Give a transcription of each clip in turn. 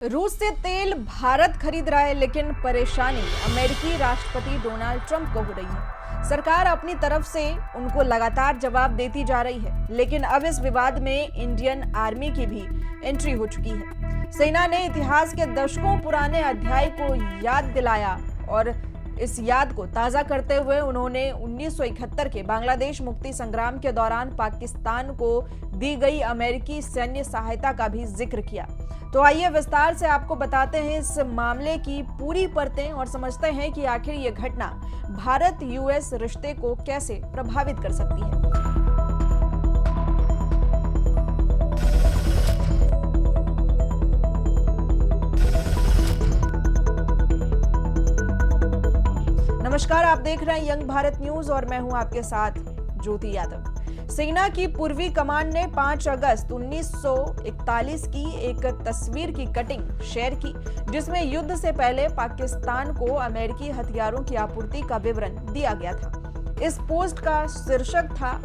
रूस से तेल भारत खरीद रहा है, लेकिन परेशानी अमेरिकी राष्ट्रपति डोनाल्ड ट्रंप को हो रही है। सरकार अपनी तरफ से उनको लगातार जवाब देती जा रही है, लेकिन अब इस विवाद में इंडियन आर्मी की भी एंट्री हो चुकी है। सेना ने इतिहास के दशकों पुराने अध्याय को याद दिलाया और इस याद को ताजा करते हुए उन्होंने 1971 के बांग्लादेश मुक्ति संग्राम के दौरान पाकिस्तान को दी गई अमेरिकी सैन्य सहायता का भी जिक्र किया। तो आइए विस्तार से आपको बताते हैं इस मामले की पूरी परतें और समझते हैं कि आखिर ये घटना भारत यूएस रिश्ते को कैसे प्रभावित कर सकती है। नमस्कार, आप देख रहे हैं यंग भारत न्यूज और मैं हूं आपके साथ ज्योति यादव। सेना की पूर्वी कमान ने 5 अगस्त 1941 की एक तस्वीर की कटिंग शेयर की, जिसमें युद्ध से पहले पाकिस्तान को अमेरिकी हथियारों की आपूर्ति का विवरण दिया गया था। इस पोस्ट का शीर्षक था,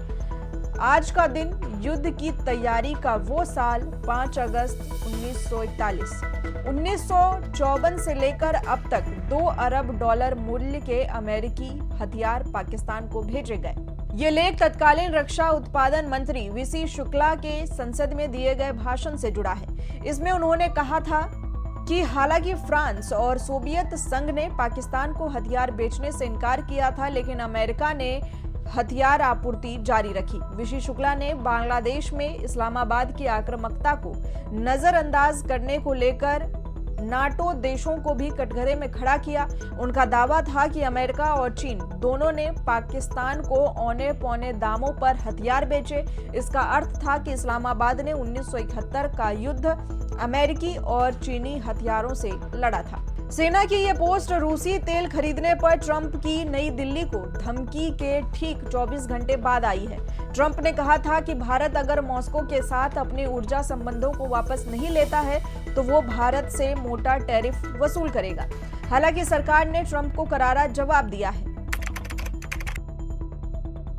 आज का दिन युद्ध की तैयारी का वो साल 5 अगस्त 1941। 1954 से लेकर अब तक $2 अरब मूल्य के अमेरिकी हथियार पाकिस्तान को भेजे गए। ये लेख तत्कालीन रक्षा उत्पादन मंत्री वीसी शुक्ला के संसद में दिए गए भाषण से जुड़ा है। इसमें उन्होंने कहा था कि हालांकि फ्रांस और सोवियत संघ ने पाकिस्तान को हथियार बेचने से इनकार किया था, लेकिन अमेरिका ने हथियार आपूर्ति जारी रखी। वीसी शुक्ला ने बांग्लादेश में इस्लामाबाद की आक्रामकता को नजरअंदाज करने को लेकर नाटो देशों को भी कटघरे में खड़ा किया। उनका दावा था कि अमेरिका और चीन दोनों ने पाकिस्तान को औने पौने दामों पर हथियार बेचे। इसका अर्थ था कि इस्लामाबाद ने 1971 का युद्ध अमेरिकी और चीनी हथियारों से लड़ा था। सेना की यह पोस्ट रूसी तेल खरीदने पर ट्रंप की नई दिल्ली को धमकी के ठीक 24 घंटे बाद आई है। ट्रंप ने कहा था कि भारत अगर मॉस्को के साथ अपने ऊर्जा संबंधों को वापस नहीं लेता है तो वो भारत से मोटा टैरिफ वसूल करेगा। हालांकि सरकार ने ट्रंप को करारा जवाब दिया है।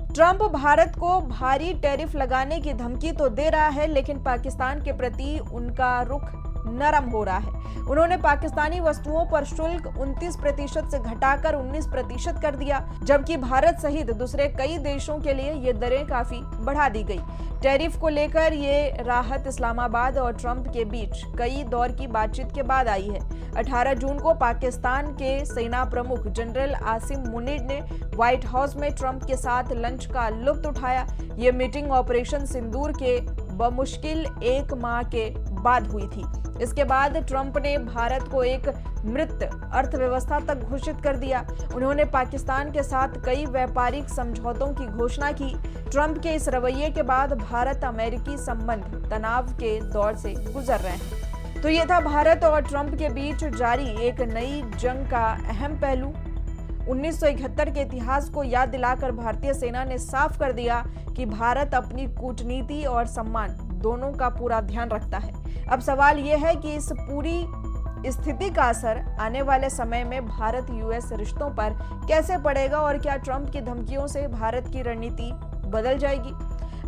ट्रंप भारत को भारी टैरिफ लगाने की धमकी तो दे रहा है, लेकिन पाकिस्तान के प्रति उनका रुख नरम हो रहा है। उन्होंने पाकिस्तानी वस्तुओं पर शुल्क 29% से घटाकर 19% कर दिया, जबकि भारत सहित दूसरे कई देशों के लिए ये दरें काफी बढ़ा दी गई। टैरिफ को लेकर ये राहत इस्लामाबाद और ट्रंप के बीच कई दौर की बातचीत के बाद आई है। 18 जून को पाकिस्तान के सेना प्रमुख जनरल आसिम मुनीर ने व्हाइट हाउस में ट्रंप के साथ लंच का लुत्फ उठाया। ये मीटिंग ऑपरेशन सिंदूर के बमुश्किल 1 माह के बाद हुई थी। इसके बाद ट्रंप ने भारत को एक मृत अर्थव्यवस्था तक घोषित कर दिया। उन्होंने पाकिस्तान के साथ कई व्यापारिक समझौतों की घोषणा की। ट्रंप के इस रवैये के बाद भारत अमेरिकी संबंध तनाव के दौर से गुजर रहे हैं। तो ये था भारत और ट्रंप के बीच जारी एक नई जंग का अहम पहलू। 1971 के इतिहास को याद दिलाकर भारतीय सेना ने साफ कर दिया कि भारत अपनी कूटनीति और सम्मान दोनों का पूरा ध्यान रखता है। अब सवाल यह है कि इस पूरी स्थिति का असर आने वाले समय में भारत यूएस रिश्तों पर कैसे पड़ेगा और क्या ट्रंप की धमकियों से भारत की रणनीति बदल जाएगी।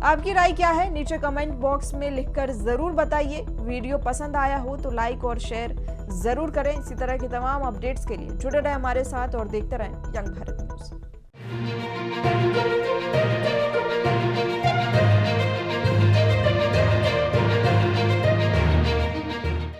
आपकी राय क्या है, नीचे कमेंट बॉक्स में लिखकर जरूर बताइए। वीडियो पसंद आया हो तो लाइक और शेयर जरूर करें। इसी तरह की तमाम अपडेट्स के लिए जुड़े रहें हमारे साथ और देखते रहें यंग भारत न्यूज।